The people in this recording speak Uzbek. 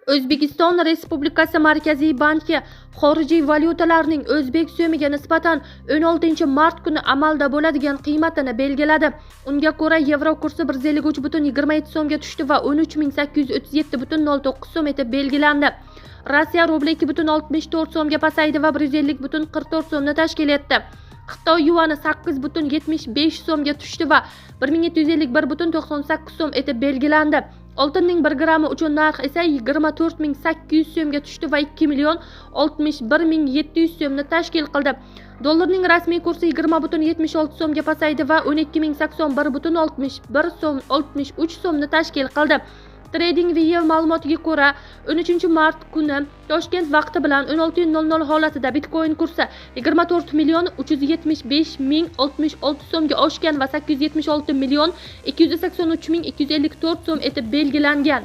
O'zbekiston Respublikasi Markaziy banki xorijiy valyutalarning o'zbek so'miga nisbatan 16 mart kuni amalda bo'ladigan qiymatini belgiladi. Unga ko'ra yevro kursi 153,27 so'mga tushdi va 13.837,09 so'm etib belgilandi. Rossiya rubli 2,64 so'mga pasaydi va 150,44 so'mni tashkil etdi. Xitoy yuani 8,75 so'mga tushdi va 1751,98 so'm etib belgilandi. Oltinning 1 grammi uchun narx esa 24.800 so'mga tushdi va 2.061.700 so'mni tashkil qildi. Dollarning rasmiy kursi 20,76 so'mga pasaydi va 12.081,63 so'mni tashkil qildi. TradingView ma'lumotiga ko'ra, 13-mart kuni Toshkent vaqti bilan 16:00 holatida Bitcoin kursi 24.375.066 so'mga oshgan va 876.283.254 so'm etib belgilangan.